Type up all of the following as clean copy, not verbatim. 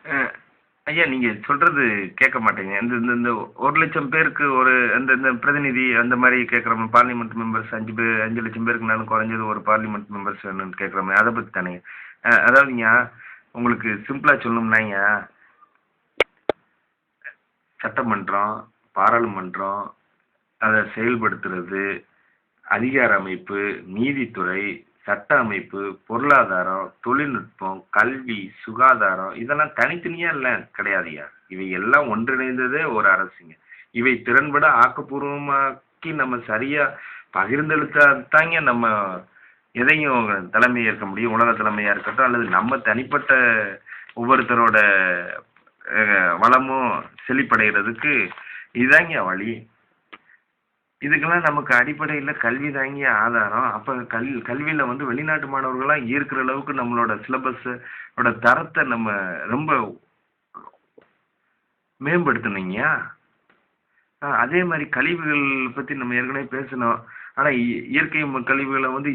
அ ஐயா நீங்க சொல்றது கேட்க மாட்டேங்க. இந்த இந்த இந்த 1,00,000 பேருக்கு ஒரு இந்த இந்த பிரதிநிதி அந்த மாரி கேட்குறோம். பார்லிமென்ட் மெம்பர்ஸ் 5 பேர் 5,00,000 பேருக்குனாலும் குறைஞ்சது ஒரு பார்லிமென்ட் மெம்பர்ஸ் வேணும்னு கேட்குறோமே, அத பத்தி தானேங்க. அதாவதுங்கய்யா, உங்களுக்கு சிம்பிளா சொல்லணும்னாய்யா, சட்டமன்றம், பாராளுமன்றம், அத செயல்படுத்துறது, அதிகார அமைப்பு, நீதித்துறை, சட்ட அமைப்பு, பொருளாதாரம், தொழில்நுட்பம், கல்வி, சுகாதாரம் இதெல்லாம் தனித்தனியா எல்லாம் கிடையாதுய்யா. இவை எல்லாம் ஒன்றிணைந்ததே ஒரு அரசுங்க. இவை திறன்பட ஆக்கப்பூர்வமாக்கி நம்ம சரியா பகிர்ந்தெடுத்தாத்தாங்க நம்ம எதையும் தலைமை ஏற்க முடியும். உலக தலைமையா இருக்கட்டும், அல்லது நம்ம தனிப்பட்ட ஒவ்வொருத்தரோட வளமும் செழிப்படைகிறதுக்கு இதாங்க வழி. இதுக்கெல்லாம் நமக்கு அடிப்படையில கல்வி தாங்கிய ஆதாரம். அப்ப கல்வியில வந்து வெளிநாட்டு மாணவர்கள்லாம் ஈர்க்கிற அளவுக்கு நம்மளோட சிலபஸ் ஓட தரத்தை நம்ம ரொம்ப மேம்படுத்தணுங்கய்யா. அதே மாரி கழிவுகள் பத்தி நம்ம ஏற்கனவே பேசினோம். ஆனா இயற்கை கழிவுகள வந்து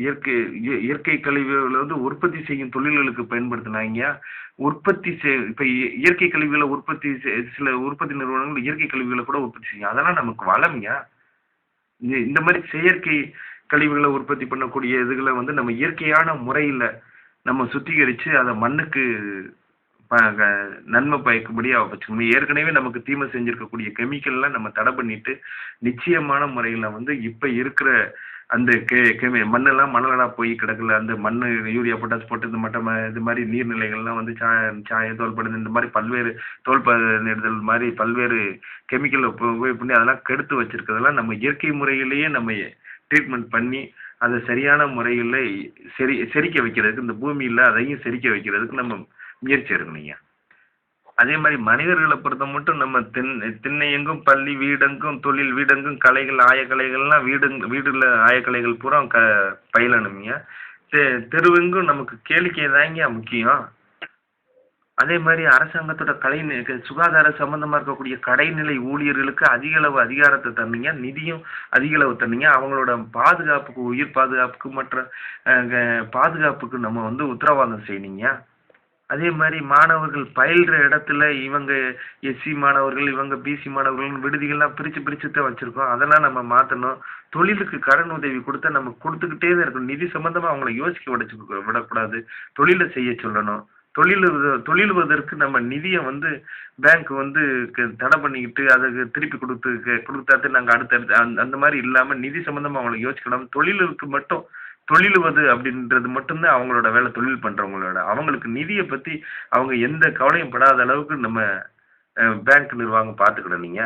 இயற்கை கழிவுகள வந்து உற்பத்தி செய்யும் தொழில்களுக்கு பயன்படுத்தினாங்கய்யா. உற்பத்தி இப்ப இயற்கை கழிவுகள உற்பத்தி சில உற்பத்தி நிறுவனங்கள் இயற்கை கழிவுகள கூட உற்பத்தி செய்யும். அதெல்லாம் நமக்கு வளம்யா. இந்த மாதிரி செயற்கை கழிவுகளை உற்பத்தி பண்ணக்கூடிய இதுகளை வந்து நம்ம இயற்கையான முறையில் நம்ம சுத்திகரித்து அதை மண்ணுக்கு நன்மை பயக்கும்படியா வச்சுக்கணும். ஏற்கனவே நமக்கு தீமை செஞ்சிருக்கக்கூடிய கெமிக்கல்லாம் நம்ம தடை பண்ணிட்டு நிச்சயமான முறையில் வந்து இப்போ இருக்கிற அந்த மண்ணெல்லாம் மணலடா போய் கிடக்கல. அந்த மண் யூரியா பொட்டாஸ் போட்டு இந்த மட்டம் இது மாதிரி நீர்நிலைகள்லாம் வந்து சாயம் தோல்படுது, இந்த மாதிரி பல்வேறு நெடுதல் மாதிரி பல்வேறு கெமிக்கல் உபயோக பண்ணி அதெல்லாம் கெடுத்து வச்சிருக்கிறதெல்லாம் நம்ம இயற்கை முறையிலேயே நம்ம ட்ரீட்மெண்ட் பண்ணி அதை சரியான முறையில் செரிக்க வைக்கிறதுக்கு, இந்த பூமியில் அதையும் செரிக்க வைக்கிறதுக்கு நம்ம முயற்சி எடுக்கணுங்க. அதே மாதிரி மனிதர்களை பொறுத்த மட்டும் நம்ம திண்ணை எங்கும் பள்ளி வீடெங்கும் தொழில் வீடெங்கும் கலைகள் ஆயக்கலைகள்லாம் வீடுல ஆயக்கலைகள் பூரா பயிலணுங்க. தெருவெங்கும் நமக்கு கேளிக்கை தாங்க முக்கியம். அதே மாதிரி அரசாங்கத்தோட சுகாதார சம்பந்தமா இருக்கக்கூடிய கடைநிலை ஊழியர்களுக்கு அதிக அளவு அதிகாரத்தை தந்தீங்க, நிதியும் அதிக அளவு தந்தீங்க. அவங்களோட பாதுகாப்புக்கு, உயிர் பாதுகாப்புக்கு, மற்ற பாதுகாப்புக்கு நம்ம வந்து உத்தரவாதம் செய்யணுங்க. அதே மாதிரி மாணவர்கள் பயில்ற இடத்துல இவங்க எஸ்சி மாணவர்கள், இவங்க பிசி மாணவர்கள் விடுதிகள்லாம் பிரிச்சு தான் வச்சிருக்கோம். அதெல்லாம் நம்ம மாற்றணும். தொழிலுக்கு கடன் உதவி கொடுத்தா நம்ம கொடுத்துக்கிட்டே தான் இருக்கணும். நிதி சம்பந்தமா அவங்கள யோசிக்க விடக்கூடாது. தொழிலை செய்ய சொல்லணும். தொழிலுவதற்கு நம்ம நிதியை வந்து பேங்க் வந்து தடை பண்ணிக்கிட்டு அதுக்கு திருப்பி கொடுத்தாட்டு நாங்கள் அடுத்தடுத்து அந்த மாதிரி இல்லாமல் நிதி சம்பந்தமா அவங்களை யோசிக்கணும். தொழிலுக்கு மட்டும் தொழிலுவது அப்படின்றது மட்டும்தான் அவங்களோட வேலை. தொழில் பண்றவங்களோட அவங்களுக்கு நிதியை பத்தி அவங்க எந்த கவலையும் படாத அளவுக்கு நம்ம பேங்க் நிர்வாகம் பார்த்துக்கிடும். நீங்க